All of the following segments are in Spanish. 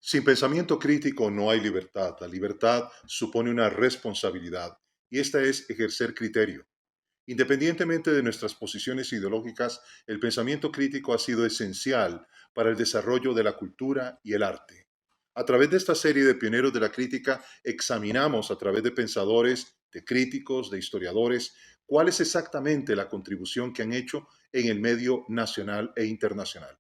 Sin pensamiento crítico no hay libertad. La libertad supone una responsabilidad y esta es ejercer criterio. Independientemente de nuestras posiciones ideológicas, el pensamiento crítico ha sido esencial para el desarrollo de la cultura y el arte. A través de esta serie de pioneros de la crítica, examinamos a través de pensadores, de críticos, de historiadores, cuál es exactamente la contribución que han hecho en el medio nacional e internacional.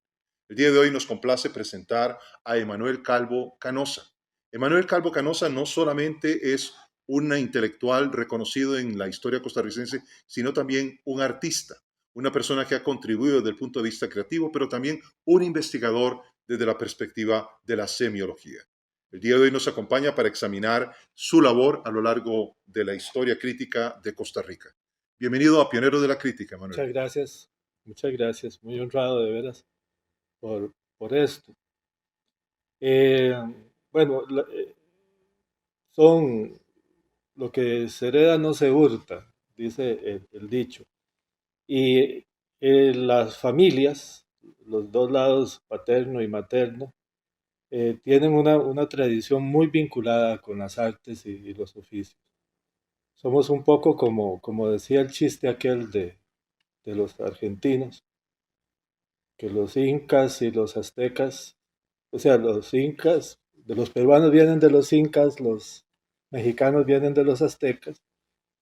El día de hoy nos complace presentar a Emanuel Calvo Canosa. Emanuel Calvo Canosa no solamente es un intelectual reconocido en la historia costarricense, sino también un artista, una persona que ha contribuido desde el punto de vista creativo, pero también un investigador desde la perspectiva de la semiología. El día de hoy nos acompaña para examinar su labor a lo largo de la historia crítica de Costa Rica. Bienvenido a Pionero de la Crítica, Manuel. Muchas gracias, muy honrado de veras por esto. Eh, bueno, son lo que se hereda no se hurta, dice el dicho. Y las familias, los dos lados, paterno y materno, tienen una tradición muy vinculada con las artes y los oficios. Somos un poco como decía el chiste aquel de los argentinos, que los incas y los aztecas, o sea, los incas, de los peruanos vienen de los incas, los mexicanos vienen de los aztecas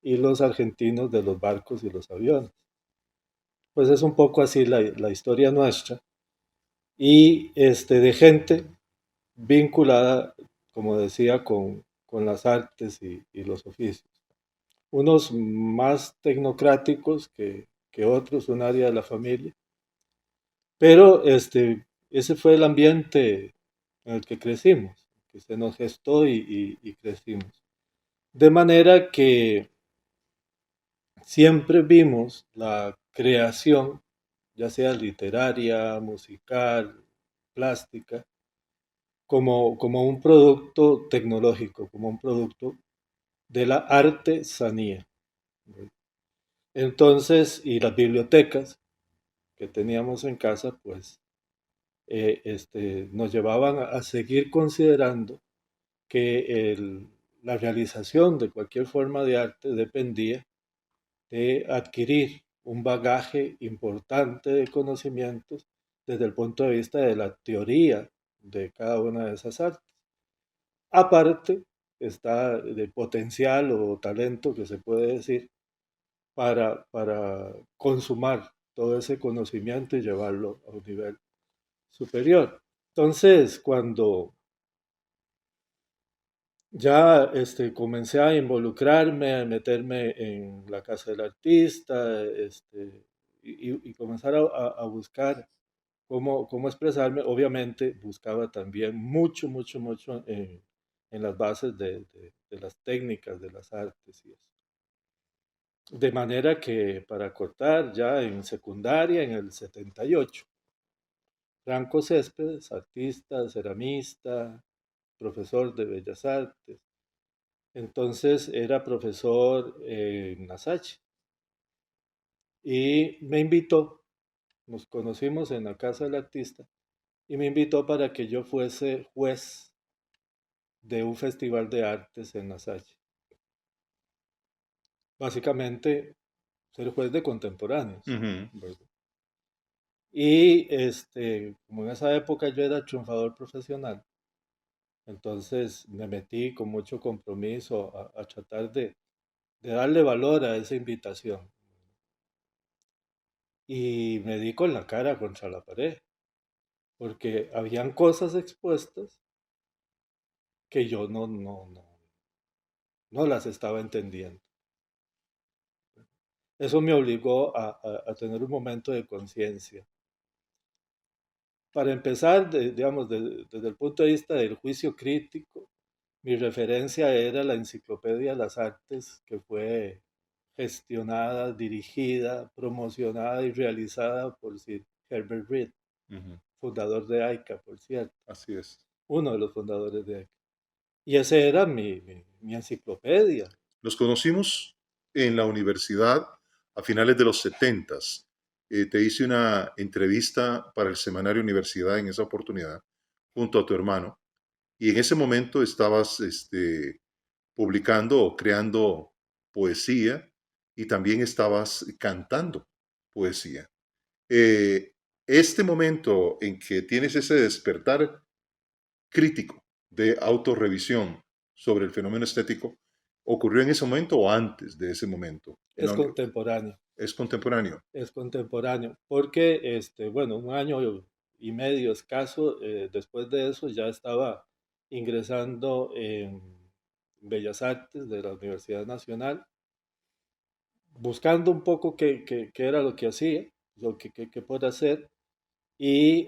y los argentinos de los barcos y los aviones. Pues es un poco así la historia nuestra y de gente vinculada, como decía, con las artes y los oficios. Unos más tecnocráticos que otros, un área de la familia, pero ese fue el ambiente en el que crecimos, que se nos gestó y crecimos. De manera que siempre vimos la creación, ya sea literaria, musical, plástica, como un producto tecnológico, como un producto de la artesanía. Entonces, y las bibliotecas que teníamos en casa, pues nos llevaban a seguir considerando que la realización de cualquier forma de arte dependía de adquirir un bagaje importante de conocimientos desde el punto de vista de la teoría de cada una de esas artes. Aparte, está de potencial o talento que se puede decir para consumar todo ese conocimiento y llevarlo a un nivel superior. Entonces, cuando ya comencé a involucrarme, a meterme en la casa del artista, y comenzar a buscar cómo expresarme. Obviamente buscaba también mucho en las bases de las técnicas de las artes y eso. De manera que para cortar ya en secundaria, en el 78, Franco Céspedes, artista, ceramista, profesor de Bellas Artes. Entonces era profesor en Nasachi y me invitó, nos conocimos en la casa del artista y me invitó para que yo fuese juez de un festival de artes en Nasachi. Básicamente ser juez de contemporáneos, Ujú. ¿verdad? Y como en esa época yo era triunfador profesional, entonces me metí con mucho compromiso a tratar de darle valor a esa invitación. Y me di con la cara contra la pared, porque habían cosas expuestas que yo no las estaba entendiendo. Eso me obligó a tener un momento de conciencia. Para empezar, digamos, desde el punto de vista del juicio crítico, mi referencia era la Enciclopedia de las Artes, que fue gestionada, dirigida, promocionada y realizada por Sir Herbert Reed, Ujú. fundador de AICA, por cierto, Así es. uno de los fundadores de AICA. Y ese era mi enciclopedia. Nos conocimos en la universidad a finales de los 70. Te hice una entrevista para el semanario Universidad en esa oportunidad, junto a tu hermano. y en ese momento estabas publicando o creando poesía y también estabas cantando poesía. Eh, este momento en que tienes ese despertar crítico de autorrevisión sobre el fenómeno estético, ¿ocurrió en ese momento o antes de ese momento? Es contemporáneo, Es contemporáneo. es contemporáneo, porque, bueno, un año y medio escaso después de eso ya estaba ingresando en Bellas Artes de la Universidad Nacional, buscando un poco qué era lo que hacía, lo que puedo hacer, y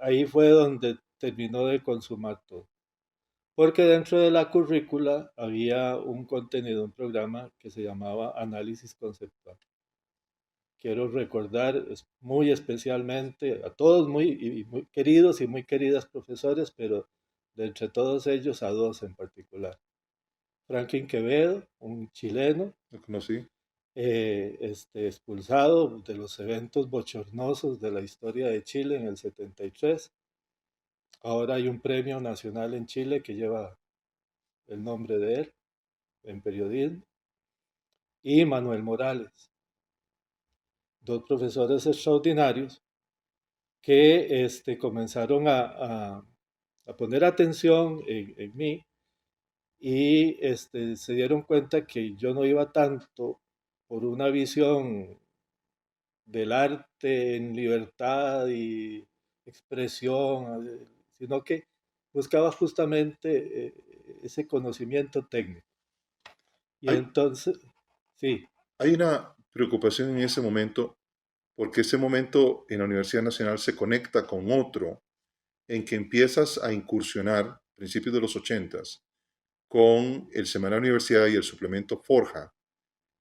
ahí fue donde terminó de consumar todo. Porque dentro de la currícula había un contenido, un programa que se llamaba Análisis Conceptual. Quiero recordar muy especialmente a todos muy queridos y muy queridas profesores, pero de entre todos ellos a dos en particular. Franklin Quevedo, un chileno, ¿Lo conocí? expulsado de los eventos bochornosos de la historia de Chile en el 73. Ahora hay un premio nacional en Chile que lleva el nombre de él en periodismo. Y Manuel Morales, dos profesores extraordinarios que comenzaron a poner atención en mí y se dieron cuenta que yo no iba tanto por una visión del arte en libertad y expresión, sino que buscaba justamente ese conocimiento técnico. Y Hay, entonces, sí, hay una preocupación en ese momento porque ese momento en la Universidad Nacional se conecta con otro en que empiezas a incursionar, principios de los ochentas, con el Semanario Universidad y el suplemento Forja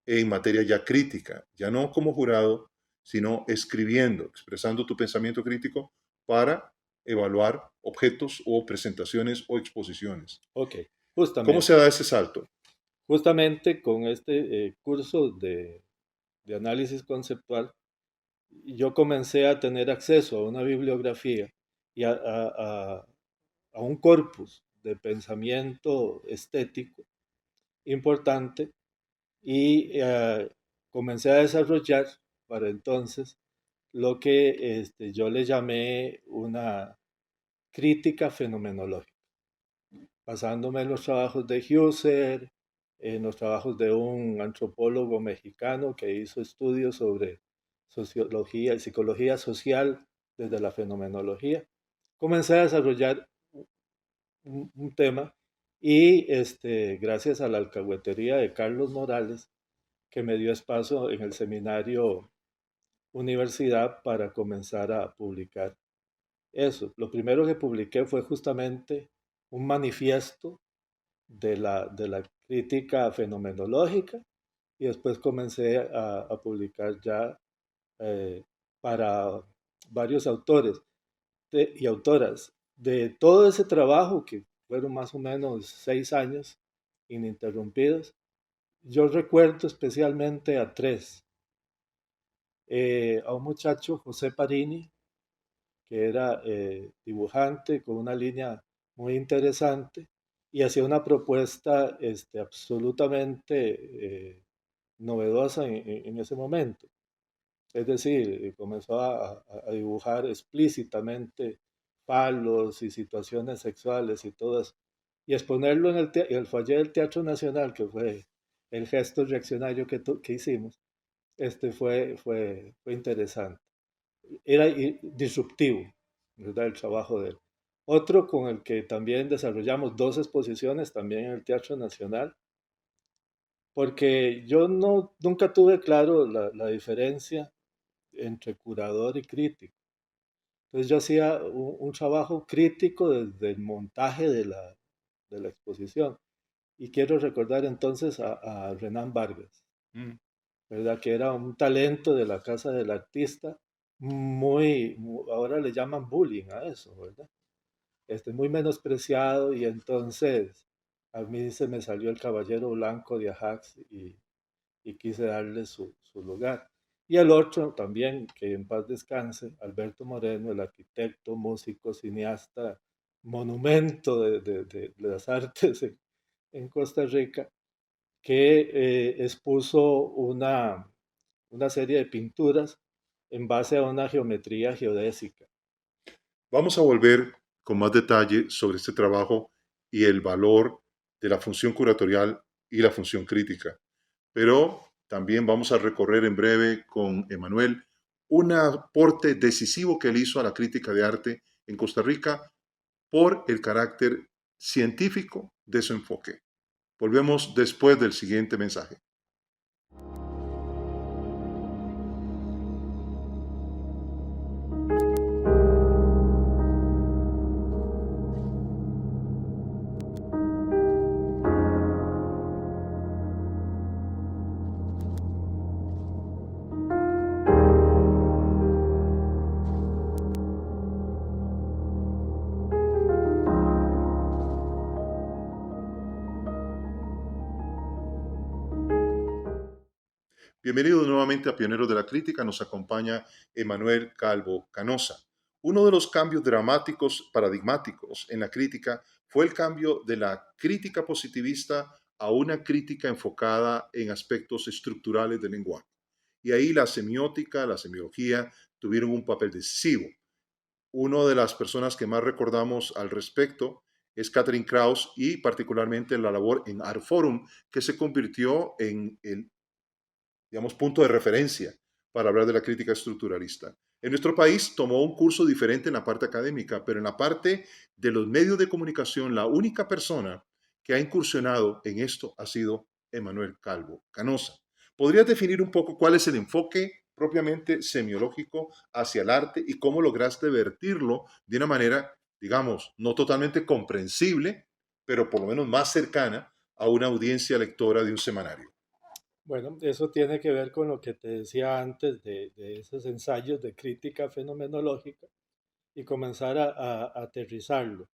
en materia ya crítica, ya no como jurado, sino escribiendo, expresando tu pensamiento crítico para evaluar objetos o presentaciones o exposiciones. ok, ¿Cómo justamente. se da ese salto? Justamente con este curso de análisis conceptual, yo comencé a tener acceso a una bibliografía y a un corpus de pensamiento estético importante y comencé a desarrollar para entonces lo que yo le llamé una crítica fenomenológica, basándome en los trabajos de Husserl, en los trabajos de un antropólogo mexicano que hizo estudios sobre sociología y psicología social desde la fenomenología. Comencé a desarrollar un tema y gracias a la alcahuetería de Carlos Morales, que me dio espacio en el seminario universidad para comenzar a publicar eso. Lo primero que publiqué fue justamente un manifiesto de la crítica fenomenológica y después comencé a publicar ya eh, para varios autores y autoras. De todo ese trabajo, que fueron más o menos 6 años ininterrumpidos, yo recuerdo especialmente a tres. A un muchacho, José Parini, que era dibujante con una línea muy interesante y hacía una propuesta absolutamente novedosa en ese momento. Es decir, comenzó a dibujar explícitamente palos y situaciones sexuales y todas, y exponerlo en el foyer del Teatro Nacional, que fue el gesto reaccionario que hicimos, fue interesante. Era disruptivo, ¿verdad? El trabajo de él. Otro con el que también desarrollamos dos exposiciones, también en el Teatro Nacional, porque yo nunca tuve claro la diferencia entre curador y crítico. Entonces yo hacía un trabajo crítico desde el montaje de la exposición. Y quiero recordar entonces a Renan Vargas, Mm. ¿verdad? Que era un talento de la Casa del Artista, ahora le llaman bullying a eso, ¿verdad? Muy menospreciado y entonces a mí se me salió el caballero blanco de Ajax y quise darle su lugar. Y el otro también, que en paz descanse, Alberto Moreno, el arquitecto, músico, cineasta, monumento de las artes en Costa Rica, que expuso una serie de pinturas en base a una geometría geodésica. Vamos a volver con más detalle sobre este trabajo y el valor de la función curatorial y la función crítica. Pero también vamos a recorrer en breve con Emanuel un aporte decisivo que él hizo a la crítica de arte en Costa Rica por el carácter científico de su enfoque. Volvemos después del siguiente mensaje. Bienvenidos nuevamente a Pioneros de la Crítica. Nos acompaña Emanuel Calvo Canosa. Uno de los cambios dramáticos, paradigmáticos en la crítica fue el cambio de la crítica positivista a una crítica enfocada en aspectos estructurales del lenguaje. Y ahí la semiótica, la semiología tuvieron un papel decisivo. Una de las personas que más recordamos al respecto es Catherine Krauss y particularmente la labor en Art Forum, que se convirtió en el, digamos, punto de referencia para hablar de la crítica estructuralista. En nuestro país tomó un curso diferente en la parte académica, pero en la parte de los medios de comunicación, la única persona que ha incursionado en esto ha sido Emanuel Calvo Canosa. ¿Podrías definir un poco cuál es el enfoque propiamente semiológico hacia el arte y cómo lograste vertirlo de una manera, digamos, no totalmente comprensible, pero por lo menos más cercana a una audiencia lectora de un semanario? Bueno, eso tiene que ver con lo que te decía antes de esos ensayos de crítica fenomenológica y comenzar a aterrizarlo.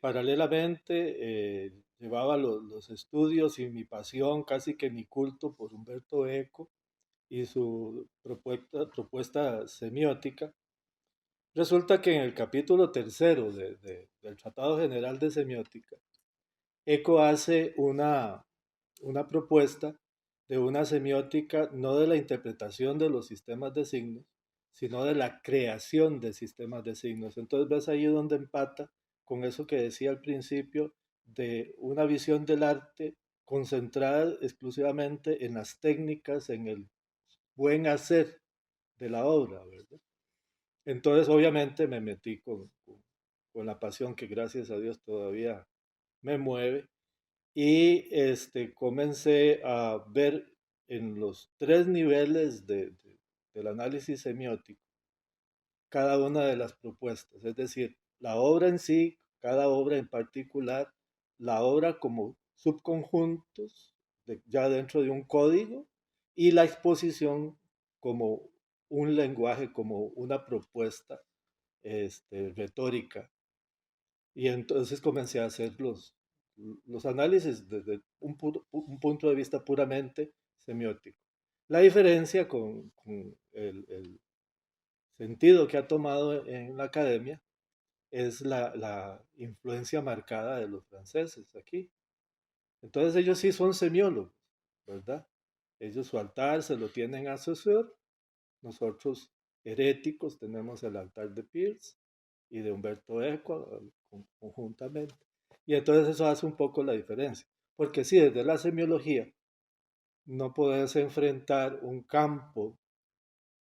Paralelamente, llevaba los estudios y mi pasión, casi que mi culto por Humberto Eco y su propuesta semiótica. Resulta que en el capítulo tercero del Tratado General de Semiótica, Eco hace una propuesta de una semiótica no de la interpretación de los sistemas de signos, sino de la creación de sistemas de signos. Entonces ves ahí donde empata con eso que decía al principio de una visión del arte concentrada exclusivamente en las técnicas, en el buen hacer de la obra, ¿verdad? Entonces obviamente me metí con la pasión que gracias a Dios todavía me mueve y comencé a ver en los tres niveles del análisis semiótico cada una de las propuestas, es decir, la obra en sí, cada obra en particular, la obra como subconjuntos ya dentro de un código y la exposición como un lenguaje, como una propuesta retórica. Y entonces comencé a hacer los análisis desde un punto de vista puramente semiótico. La diferencia con el sentido que ha tomado en la academia es la influencia marcada de los franceses aquí. Entonces ellos sí son semiólogos, ¿verdad? Ellos su altar se lo tienen a Saussure, nosotros heréticos tenemos el altar de Peirce y de Humberto Eco conjuntamente. Y entonces eso hace un poco la diferencia. Porque si desde la semiología no puedes enfrentar un campo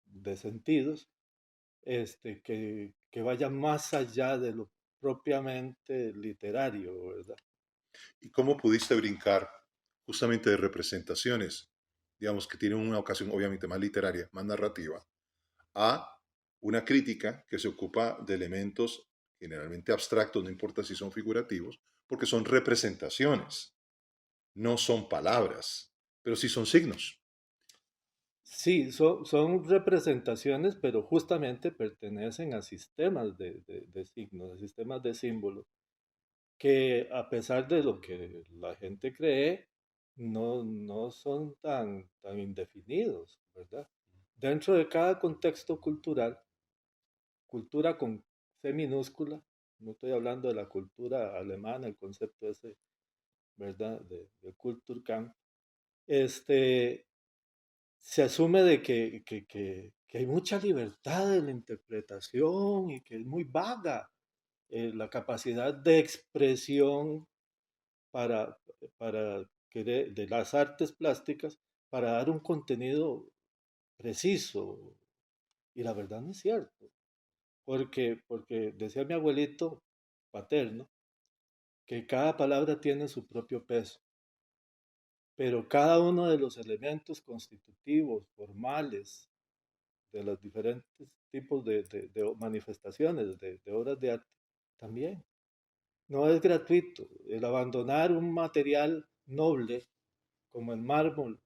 de sentidos que vaya más allá de lo propiamente literario, ¿verdad? ¿Y cómo pudiste brincar justamente de representaciones, digamos, que tienen una ocasión obviamente más literaria, más narrativa, a una crítica que se ocupa de elementos generalmente abstractos, no importa si son figurativos, porque son representaciones, no son palabras, pero sí son signos? Sí, son representaciones, pero justamente pertenecen a sistemas de signos, a sistemas de símbolos, que a pesar de lo que la gente cree, no son tan indefinidos, ¿verdad? Dentro de cada contexto cultural, cultura con C minúscula, no estoy hablando de la cultura alemana, el concepto ese, ¿verdad? De Kulturkampf, este, se asume de que hay mucha libertad en la interpretación y que es muy vaga la capacidad de expresión para, de las artes plásticas para dar un contenido preciso. Y la verdad no es cierto, porque decía mi abuelito paterno que cada palabra tiene su propio peso, pero cada uno de los elementos constitutivos, formales, de los diferentes tipos de manifestaciones, de obras de arte, también. No es gratuito. El abandonar un material noble como el mármol,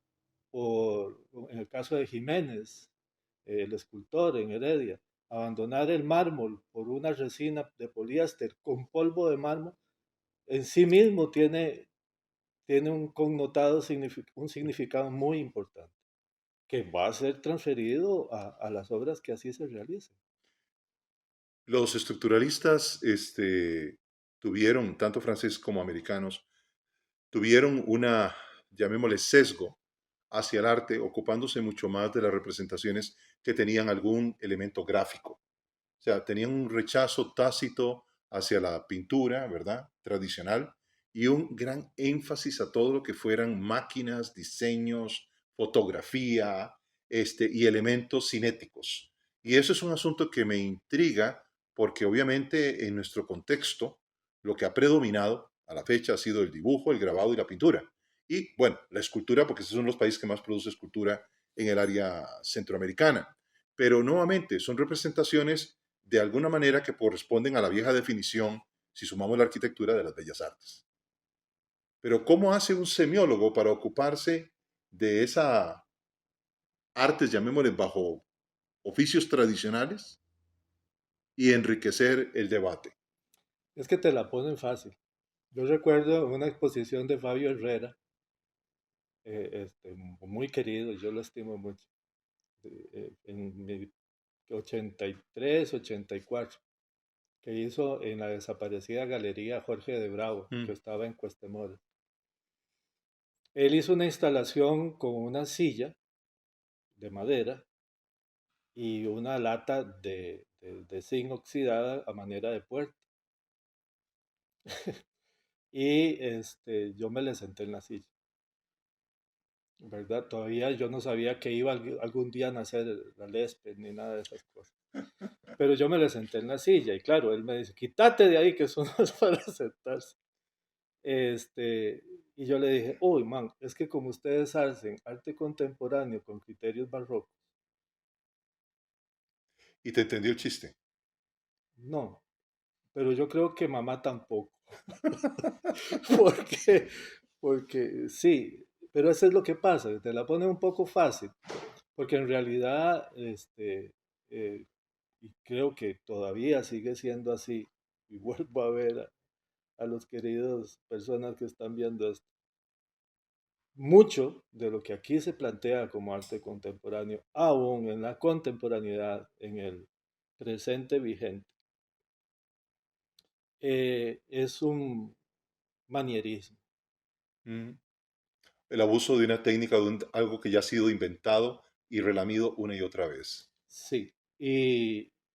o en el caso de Jiménez, el escultor en Heredia, abandonar el mármol por una resina de poliéster con polvo de mármol, en sí mismo tiene un connotado, un significado muy importante, que va a ser transferido a las obras que así se realicen. Los estructuralistas tuvieron, tanto franceses como americanos, tuvieron una, llamémosle, sesgo hacia el arte, ocupándose mucho más de las representaciones que tenían algún elemento gráfico. O sea, tenían un rechazo tácito hacia la pintura, ¿verdad? Tradicional, y un gran énfasis a todo lo que fueran máquinas, diseños, fotografía, y elementos cinéticos. Y eso es un asunto que me intriga porque obviamente en nuestro contexto lo que ha predominado a la fecha ha sido el dibujo, el grabado y la pintura. Y bueno, la escultura, porque esos son los países que más produce escultura en el área centroamericana. Pero nuevamente son representaciones de alguna manera que corresponden a la vieja definición, si sumamos la arquitectura, de las bellas artes. Pero ¿cómo hace un semiólogo para ocuparse de esa artes, llamémosle, bajo oficios tradicionales y enriquecer el debate? Es que te la ponen fácil. Yo recuerdo una exposición de Fabio Herrera, muy querido, yo lo estimo mucho, en mi 83, 84, que hizo en la desaparecida Galería Jorge de Bravo, que Mm. estaba en Cuestemora. Él hizo una instalación con una silla de madera y una lata de zinc oxidada a manera de puerta. Y yo me le senté en la silla, ¿verdad? Todavía yo no sabía que iba algún día a nacer la Lespe ni nada de esas cosas. Pero yo me le senté en la silla y claro, él me dice, quítate de ahí que eso no es para sentarse. Este, y yo le dije, uy, man, es que como ustedes hacen arte contemporáneo con criterios barrocos, Y te entendió el chiste. no, pero yo creo que mamá tampoco. porque, porque sí, pero eso es lo que pasa, te la pone un poco fácil, porque en realidad, eh, y creo que todavía sigue siendo así, y vuelvo a ver a los queridos personas que están viendo esto. Mucho de lo que aquí se plantea como arte contemporáneo, aún en la contemporaneidad, en el presente vigente, es un manierismo. Mm. El abuso de una técnica, algo que ya ha sido inventado y relamido una y otra vez. Sí,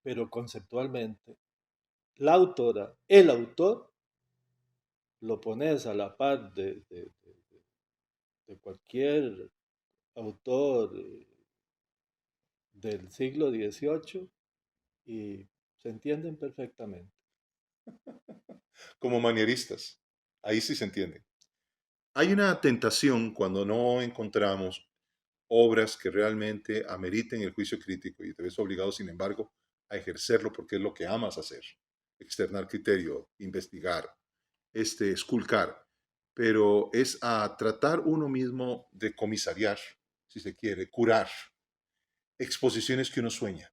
pero conceptualmente, la autora, el autor, lo pones a la par de cualquier autor del siglo XVIII y se entienden perfectamente. Como manieristas. Ahí sí se entiende. Hay una tentación cuando no encontramos obras que realmente ameriten el juicio crítico y te ves obligado, sin embargo, a ejercerlo porque es lo que amas hacer. Externar criterio, investigar, esculcar. Pero es a tratar uno mismo de comisariar, si se quiere, curar exposiciones que uno sueña.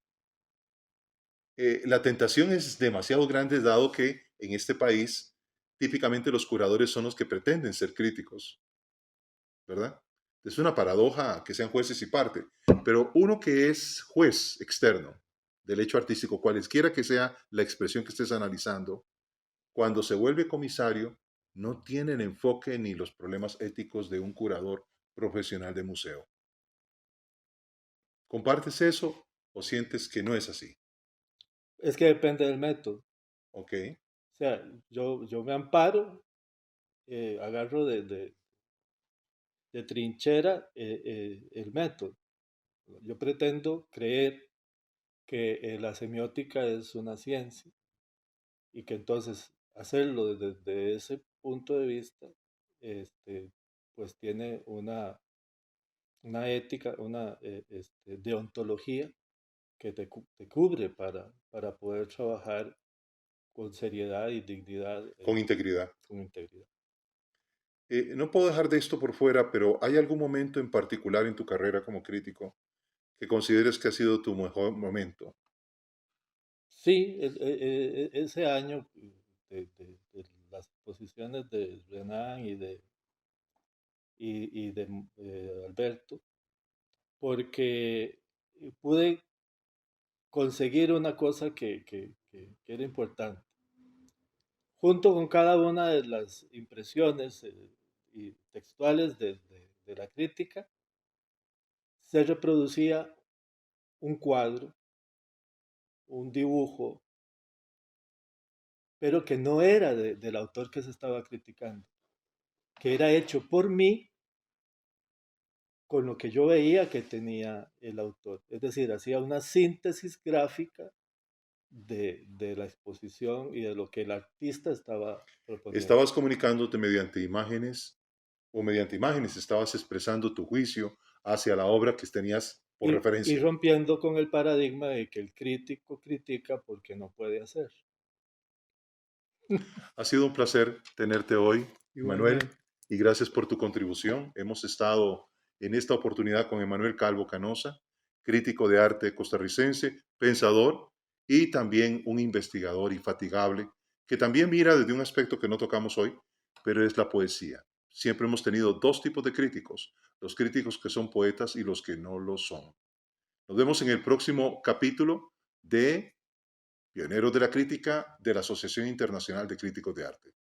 La tentación es demasiado grande dado que en este país típicamente los curadores son los que pretenden ser críticos, ¿verdad? Es una paradoja que sean jueces y parte, pero uno que es juez externo del hecho artístico, cualesquiera que sea la expresión que estés analizando, cuando se vuelve comisario, no tiene el enfoque ni los problemas éticos de un curador profesional de museo. ¿Compartes eso o sientes que no es así? Es que depende del método. Ok, O sea, yo me amparo, agarro de trinchera el método. Yo pretendo creer que la semiótica es una ciencia y que entonces hacerlo desde ese punto de vista, pues tiene una ética, una deontología que te cubre para poder trabajar con seriedad y dignidad, con integridad. con integridad. No puedo dejar de esto por fuera, pero ¿hay algún momento en particular en tu carrera como crítico que consideres que ha sido tu mejor momento? Sí, ese año de las exposiciones de Renan y de Alberto, porque pude conseguir una cosa que era importante. Junto con cada una de las impresiones y textuales de la crítica, se reproducía un cuadro, un dibujo, pero que no era del autor que se estaba criticando, que era hecho por mí con lo que yo veía que tenía el autor. Es decir, hacía una síntesis gráfica de la exposición y de lo que el artista estaba proponiendo. ¿Estabas comunicándote mediante imágenes o mediante imágenes estabas expresando tu juicio hacia la obra que tenías por Y referencia? rompiendo con el paradigma de que el crítico critica porque no puede hacer. Ha sido un placer tenerte hoy, Emanuel, Igualmente. y gracias por tu contribución. Hemos estado en esta oportunidad con Emanuel Calvo Canosa, crítico de arte costarricense, pensador y también un investigador infatigable que también mira desde un aspecto que no tocamos hoy, pero es la poesía. Siempre hemos tenido dos tipos de críticos, los críticos que son poetas y los que no lo son. Nos vemos en el próximo capítulo de Pioneros de la Crítica de la Asociación Internacional de Críticos de Arte.